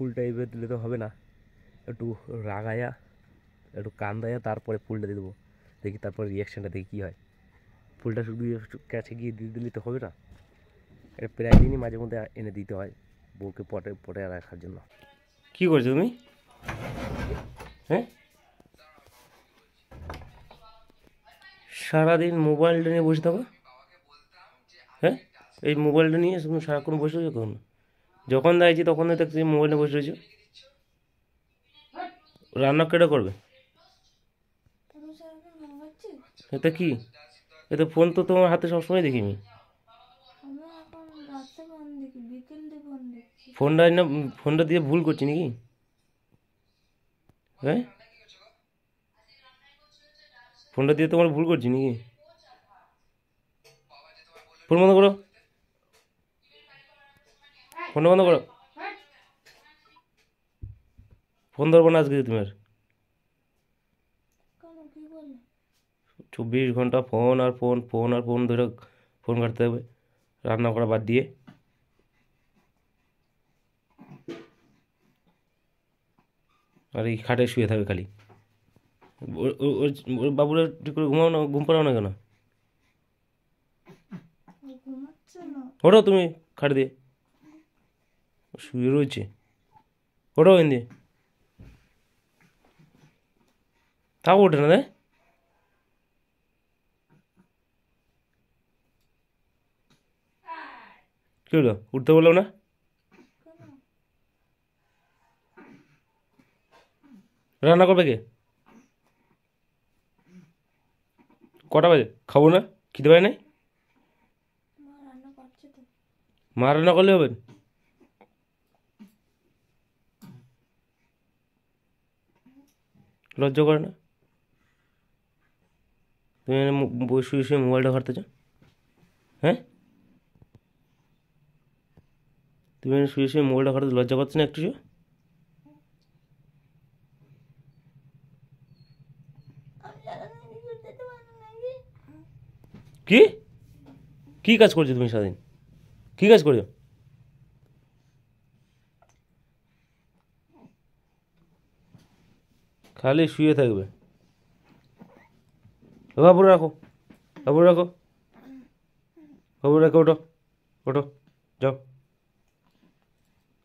ফুলটা এইভাবে দিলে তো হবে না, একটু রাগায়া একটু কান্দায়া তারপরে ফুলটা দিয়ে দেবো, দেখি তারপরে রিয়াকশানটা দেখি কী হয়। ফুলটা শুধু কাছে গিয়ে দিয়ে দিলে তো হবে না, এটা প্রায় দিনই মাঝে মধ্যে এনে দিতে হয় বউকে পটে পটে রাখার জন্য। কী করছো তুমি? হ্যাঁ, সারাদিন মোবাইলটা নিয়ে বসে থাকো। হ্যাঁ, এই মোবাইলটা নিয়ে তুমি সারাক্ষণ বসে রয়েছো কখন? যখন দেখছি তখন দেখছি মোবাইলে বসে রয়েছো। রান্না কেটে করবে? এটা কি? এটা ফোন তো তোমার হাতে সবসময় দেখি আমি। ফোনটা না, ফোনটা দিয়ে ভুল করছি নাকি? হ্যাঁ, ফোনটা দিয়ে তোমার ভুল করছি নাকি? ফোন বন্ধ করো, ফোনটা বন্ধ করো। ফোন ধরবো না আজকে তোমার। 24 ঘন্টা ফোন আর ফোন, ফোন আর ফোন ধরে ফোন কাটতে হবে রান্না করা বাদ দিয়ে। আর এই খাটে শুয়ে থাকবে খালি। ওর বাবুরা ঠিক করে ঘুমাও না, ঘুম পাড়াও না কেন? ওঠো তুমি খাট দিয়ে, শুয়ে রয়েছে। ওঠো ওখান দিয়ে, তাও ওঠে না রে। কি হলো, উঠতে বললাম না? রান্না করবে কে? কটা বাজে? খাবো না, খিদে পায় নাই? মা রান্না করলে হবে? লজ্জা করে না? তুমি শুয়ে শুয়ে মোবাইলটা ঘাটতেছ? হ্যাঁ, তুমি শুয়ে শুয়ে মোবাইলটা ঘাটতে লজ্জা পাচ্ছ না একটু? কি কি কাজ করছো তুমি সারাদিন? কি কাজ করছো? খালি শুয়ে থাকবে। বাবুরা রাখো, বাবুরা রাখো, বাবুরা রাখো। ওঠো, ওঠো, যাও,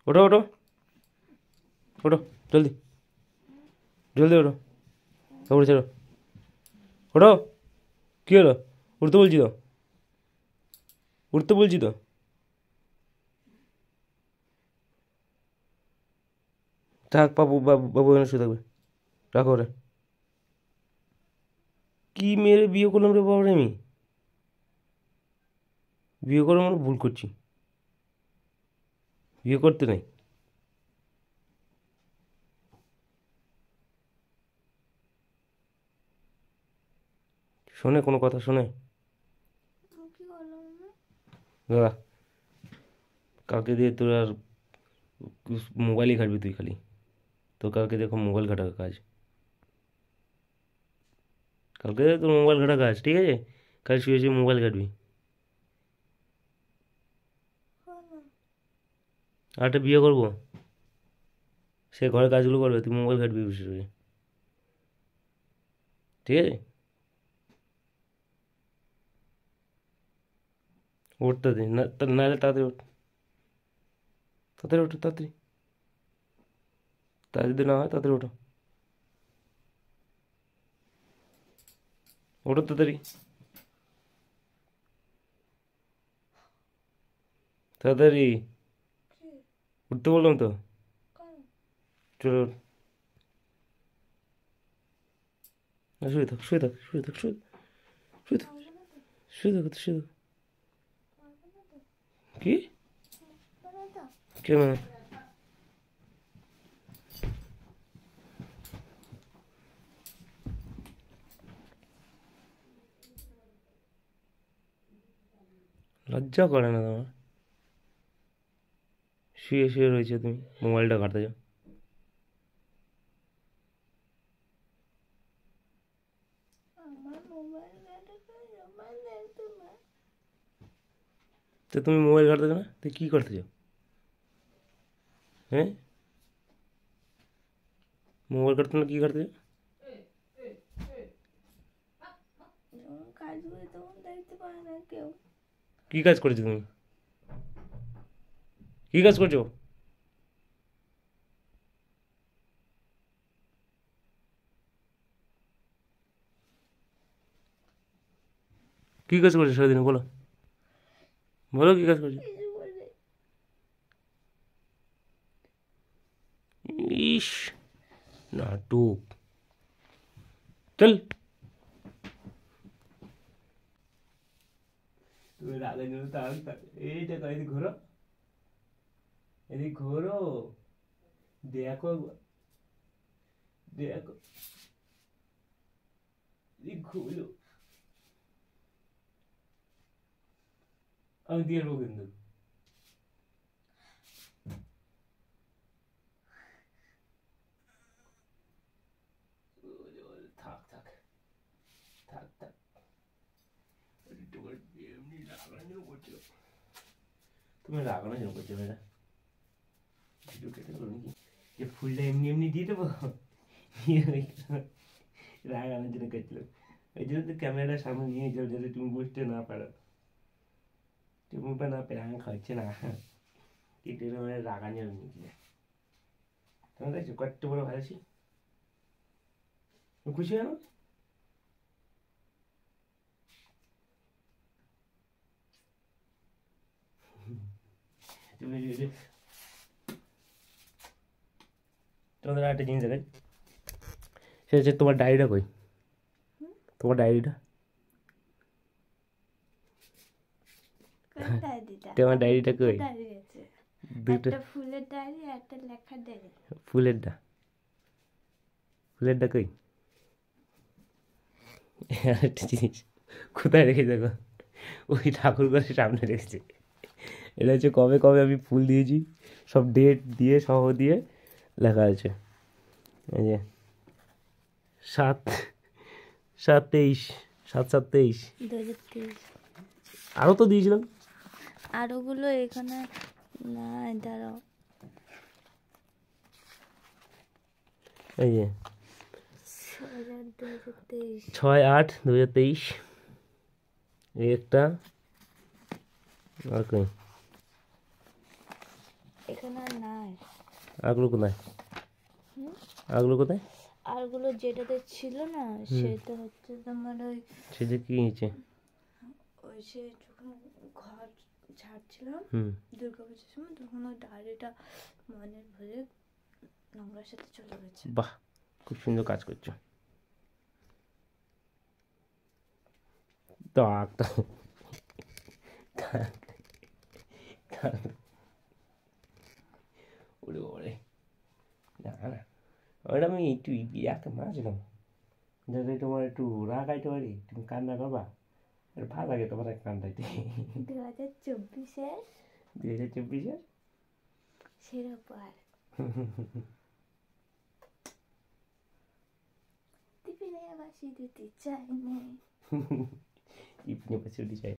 ওঠো, ওঠো, ওঠো, জলদি, জলদি ওঠো, বাবুরা ছেড়ো, ওঠো। কী হলো? উঠতে বলছি তো, উঠতে বলছি তো। থাক, বাবু বাবু বাবু এখানে শুয়ে থাকবে, রাখো রে। কি মেরে বিয়ে করলাম রে বাবা রে আমি? বিয়ে করে মানে ভুল করছি, বিয়ে করতে নাই। শোনে কোনো কথা শোনে? দাদা, কালকে দিয়ে তোর আর মোবাইলই ঘাটবি তুই খালি। তো কালকে দেখো মোবাইল ঘাটা কাজ, কালকে তোর মোবাইল ঘাটা কাজ, ঠিক আছে? কাল শুয়ে শুয়ে মোবাইল ঘাটবি। আর একটা বিয়ে করবো, সে ঘরের কাজগুলো করবে, তুই মোবাইল ঘাটবি বসে বসে, ঠিক আছে? উঠতে দিন না, নাহলে তাড়াতাড়ি ওঠ, তাড়াতাড়ি ওঠো, তাড়াতাড়ি, তা যদি না হয় তাড়াতাড়ি ওঠো, ওঠো তাড়াতাড়ি, তাড়াতাড়ি। উঠতে বললাম তো, চলো। শুয়ে থাক, শুয়ে থাক, শুয়ে থাক, শুয়ে শুয়ে থাক, শুয়ে থাক, শুয়ে থাক। কি? কে মানে? লজ্জা করে না তোমার? শুয়ে শুয়ে রয়েছে তুমি, মোবাইলটা ঘাঁটতে যাও। তো তুমি মোবাইল ঘাঁটতে না, তুই কী করতে চাও? হ্যাঁ, মোবাইল করতে না কি করতে? কাজ করে তখন দেখতে পারে না কেউ। কি কাজ করেছো তুমি? কি কাজ করছো? কি কাজ করছো সারাদিন বলো, বলো কি কাজ করছো? কিছু বলে ইস, নাটক। চল। তুমি রাগের জন্য এই দেখো, এদিক ঘোরো, এদিক ঘোরো, দেখো, দেখো, এদিক ঘোরো। আমি দিয়ে দেবো কিন্তু। থাক থাক থাক থাক, তোমার এমনি রাগানোর জন্য করছো, তুমি রাগানোর জন্য করছো মেয়েরা। ভিডিও কেটে গেলো নাকি? যে ফুলটা এমনি এমনি দিয়ে দেবো, রাগানোর জন্য করছিল। ওই জন্য তো ক্যামেরার সামনে নিয়ে যাও, যাতে তুমি বুঝতে না পারো, তুমি না প্রাণ খাচ্ছে না, কিন্তু এটা মানে রাগানোর জন্য নিয়ে। তুমি দেখছো কত বড় ভালোছি, খুশি হয় না? তুমি তোমাদের একটা জিনিস দেখাই, সেটা হচ্ছে তোমার ডায়েরিটা কই? তোমার ডায়েরিটা, তোমার ডায়েরিটা কই? ডায়েরি আছে, দুটো একটা ফুলের ডায়েরি, একটা লেখার ডায়েরি। ফুলেরটা, ফুলেরটা কই? একটা জিনিস কোথায় রেখে দেখো, ওই ঠাকুর ঘরের সামনে রেখেছে। এটা হচ্ছে কবে কবে আমি ফুল দিয়েছি, সব ডেট দিয়ে সহ দিয়ে লেখা আছে। এই যে 7/7/23, 7/7/23। 2023। আরও তো দিয়েছিলাম। আরোগুলো এখানে না, দাঁড়াও। এই যে 2023। 6/8/2023, এই একটা। আর কই? এখানে আর নাই। আগলো কোথায়? আগলো কোথায়? আরগুলো যেটাতে ছিল না, সেটা হচ্ছে তোমার ওই সেটা কি হয়েছে? ওই সে যখন ঘর ছাড়ছিলাম হুম, দুর্গাপুজোর সময়, তখন ওই ডায়েরিটা মনের ভুলে নোংরার সাথে চলে গেছে। বাহ, খুব সুন্দর কাজ করছো। থাক থাক থাক থাক। ওরে ওরে, না না, ওটা আমি একটু ইয়াকে মারছিলাম, যাতে তোমার একটু রাগাইতে পারি, তুমি কান্না করবা, একটু ভালো লাগে তোমার কান্দাইতে। 2024-এর 2024-এর শিরোপার টিপিনে বাসি দিতে চাই নেই। টিপনি পাশে উঠে যায়।